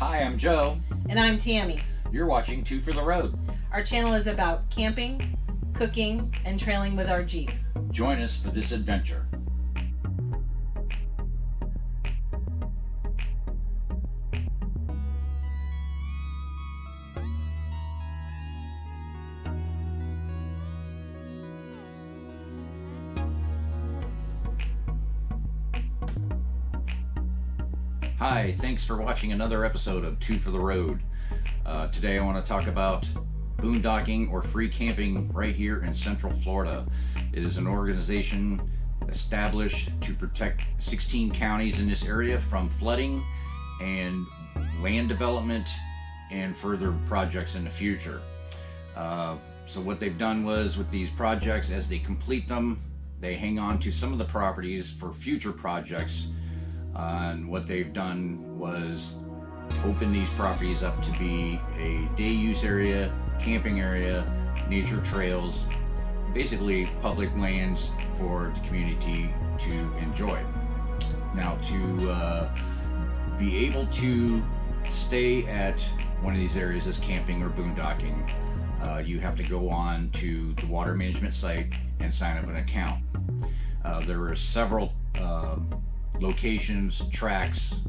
Hi, I'm Joe. And I'm Tammy. You're watching Two for the Road. Our channel is about camping, cooking, and trailing with our Jeep. Join us for this adventure. Hi, thanks for watching another episode of Two for the Road. Today I want to talk about boondocking or free camping right here in Central Florida. It is an organization established to protect 16 counties in this area from flooding and land development and further projects in the future. So what they've done was, with these projects, as they complete them, they hang on to some of the properties for future projects. And what they've done was open these properties up to be a day use area, camping area, nature trails, basically public lands for the community to enjoy. Now, to be able to stay at one of these areas as camping or boondocking, you have to go on to the water management site and sign up an account. There are several locations, tracts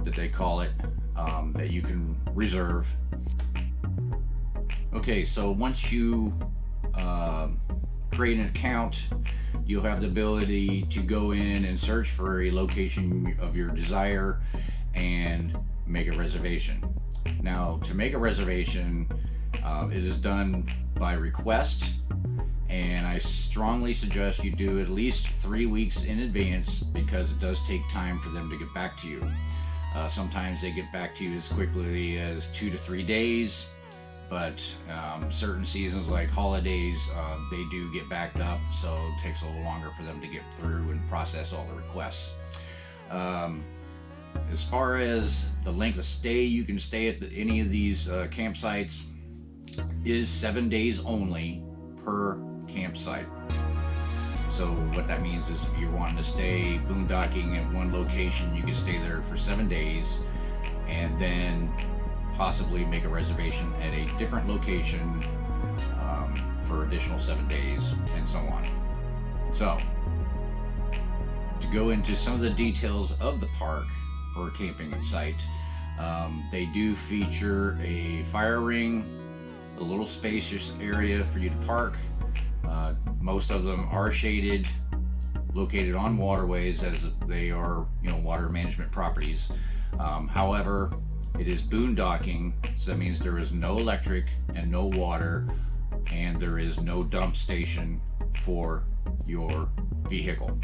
that they call it, that you can reserve. Okay, so once you create an account, you'll have the ability to go in and search for a location of your desire and make a reservation. Now, to make a reservation, it is done by request, and I strongly suggest you do at least 3 weeks in advance, because it does take time for them to get back to you. Sometimes they get back to you as quickly as 2 to 3 days, but certain seasons like holidays, they do get backed up, so it takes a little longer for them to get through and process all the requests. As far as the length of stay, you can stay at any of these campsites is 7 days only per campsite. So what that means is, if you're wanting to stay boondocking at one location, you can stay there for 7 days and then possibly make a reservation at a different location for additional 7 days, and so on. So, to go into some of the details of the park or camping site, they do feature a fire ring, a little spacious area for you to park. Most of them are shaded, located on waterways, as they are, water management properties. However, it is boondocking, so that means there is no electric and no water, and there is no dump station for your vehicle.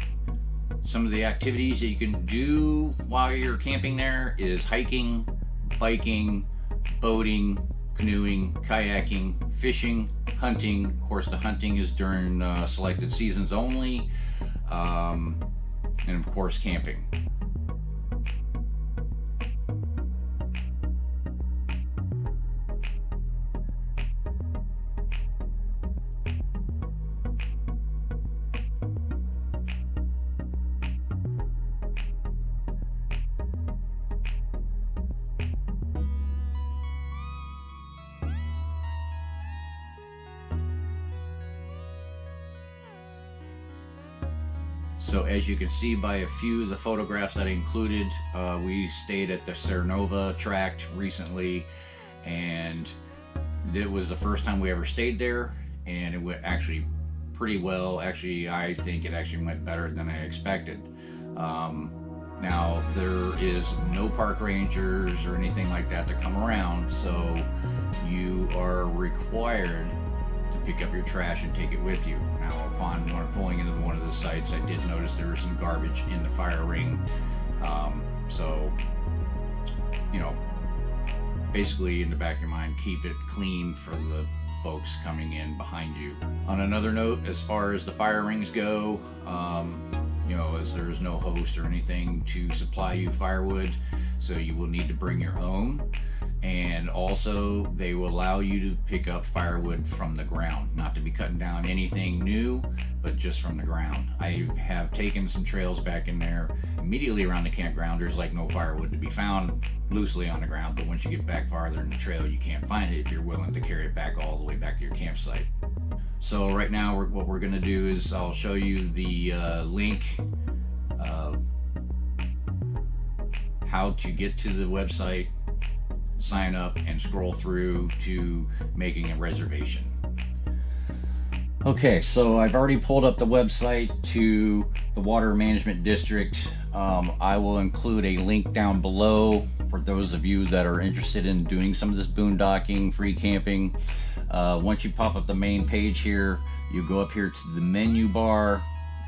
Some of the activities that you can do while you're camping there is hiking, biking, boating, canoeing, kayaking, fishing, hunting. Of course, the hunting is during selected seasons only, and of course, camping. So as you can see by a few of the photographs that I included, we stayed at the Cernova Tract recently, and it was the first time we ever stayed there, and it went actually pretty well. Actually, I think it actually went better than I expected. Now, there is no park rangers or anything like that to come around, so you are required to pick up your trash and take it with you. Now, upon pulling into one of the sites, I did notice there was some garbage in the fire ring. So, basically, in the back of your mind, keep it clean for the folks coming in behind you. On another note, as far as the fire rings go, as there's no host or anything to supply you firewood, so you will need to bring your own. And also they will allow you to pick up firewood from the ground, not to be cutting down anything new, but just from the ground. I have taken some trails back in there immediately around the campground. There's like no firewood to be found loosely on the ground, but once you get back farther in the trail, you can't find it if you're willing to carry it back all the way back to your campsite. So right now what we're going to do is I'll show you the link how to get to the website, sign up, and scroll through to making a reservation. Okay, so I've already pulled up the website to the Water Management District. I will include a link down below for those of you that are interested in doing some of this boondocking, free camping. Once you pop up the main page here, you go up here to the menu bar,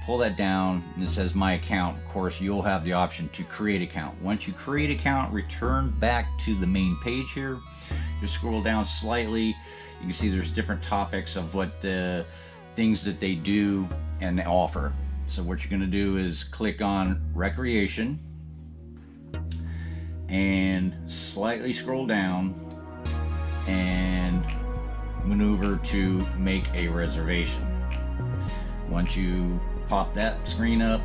pull that down, and it says My Account. Of course, you'll have the option to create account. Once you create account, return back to the main page here. Just scroll down slightly. You can see there's different topics of what things that they do and they offer. So what you're going to do is click on recreation and slightly scroll down and maneuver to make a reservation. Once you pop that screen up,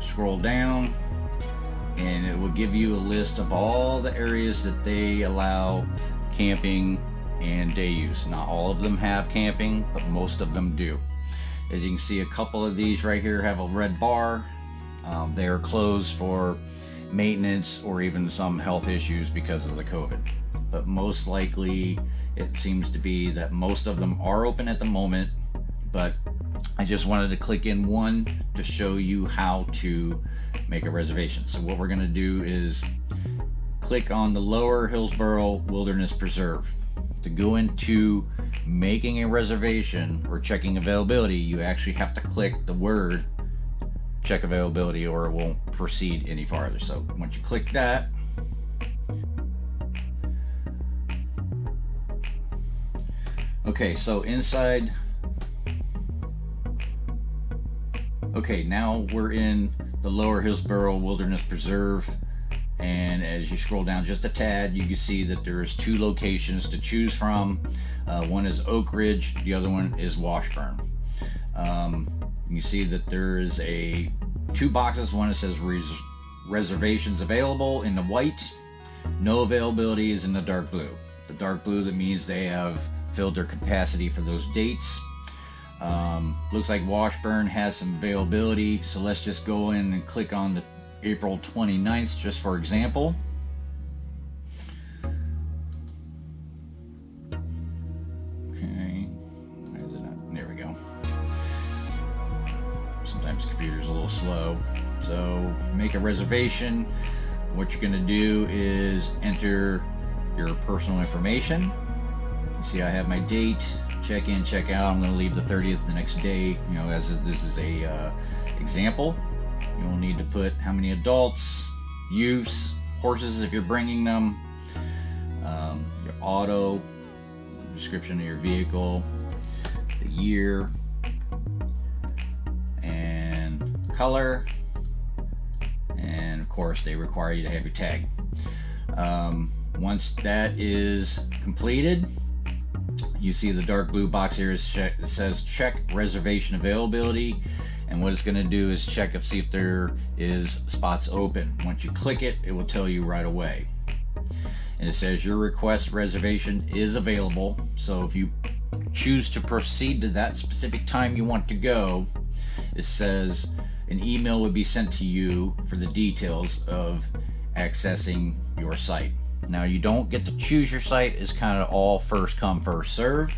scroll down, and it will give you a list of all the areas that they allow camping and day use. Not all of them have camping, but most of them do. As you can see, a couple of these right here have a red bar. They are closed for maintenance or even some health issues because of the COVID. But most likely it seems to be that most of them are open at the moment, but I just wanted to click in one to show you how to make a reservation. So what we're going to do is click on the Lower Hillsborough Wilderness Preserve. To go into making a reservation or checking availability, you actually have to click the word check availability or it won't proceed any farther. So once you click that, okay, so inside, okay, now we're in the Lower Hillsborough Wilderness Preserve, and as you scroll down just a tad, you can see that there's two locations to choose from. One is Oak Ridge, the other one is Washburn. You can see that there is two boxes. One that says reservations available in the white, no availability is in the dark blue. The dark blue, that means they have filled their capacity for those dates. Looks like Washburn has some availability, so let's just go in and click on the April 29th just for example. Okay, why is it not? There we go. Sometimes the computer's a little slow. So make a reservation. What you're going to do is enter your personal information. You see I have my date, check in, check out. I'm going to leave the 30th the next day, you know, as this is a example. You'll need to put how many adults, use, horses if you're bringing them, your auto, description of your vehicle, the year, and color, and of course they require you to have your tag. Once that is completed, you see the dark blue box here it says check reservation availability, and what it's going to do is check see if there is spots open. Once you click it, it will tell you right away, and it says your request reservation is available. So if you choose to proceed to that specific time you want to go, it says an email would be sent to you for the details of accessing your site. Now you don't get to choose your site, it's kind of all first come first serve,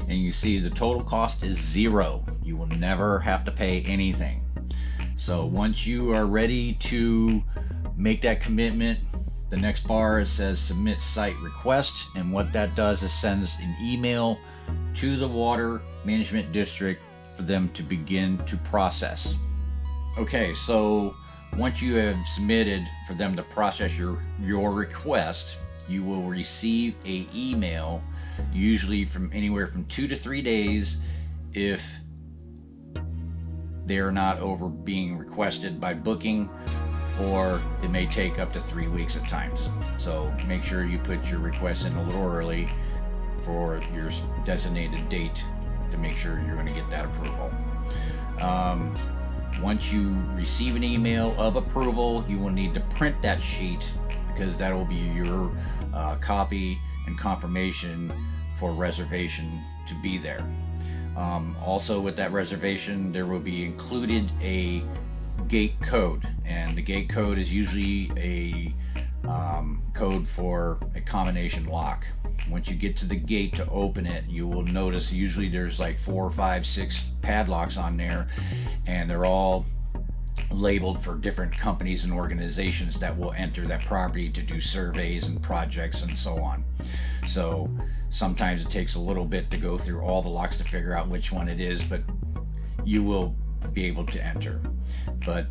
and you see the total cost is $0. You will never have to pay anything. So once you are ready to make that commitment, the next bar it says submit site request, and what that does is sends an email to the Water Management District for them to begin to process. Okay, so once you have submitted for them to process your request, you will receive an email, usually from anywhere from 2 to 3 days if they are not over being requested by booking or it may take up to 3 weeks at times. So make sure you put your request in a little early for your designated date to make sure you're going to get that approval. Once you receive an email of approval, you will need to print that sheet, because that will be your copy and confirmation for reservation to be there. Also with that reservation, there will be included a gate code, and the gate code is usually a code for a combination lock. Once you get to the gate to open it, you will notice usually there's like 4, 5, 6 padlocks on there, and they're all labeled for different companies and organizations that will enter that property to do surveys and projects and so on. So sometimes it takes a little bit to go through all the locks to figure out which one it is, but you will be able to enter. But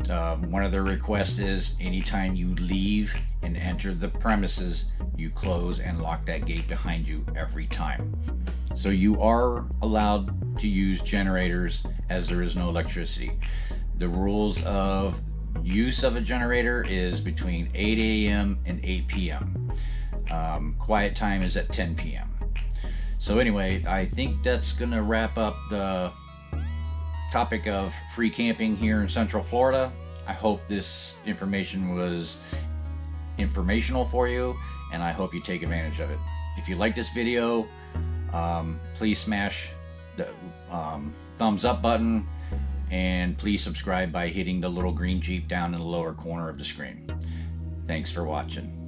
one of their requests is anytime you leave and enter the premises, you close and lock that gate behind you every time. So you are allowed to use generators as there is no electricity. The rules of use of a generator is between 8 a.m. and 8 p.m. Quiet time is at 10 p.m. So anyway, I think that's gonna wrap up the topic of free camping here in Central Florida. I hope this information was informational for you, and I hope you take advantage of it. If you like this video, please smash the thumbs up button, and please subscribe by hitting the little green Jeep down in the lower corner of the screen. Thanks for watching.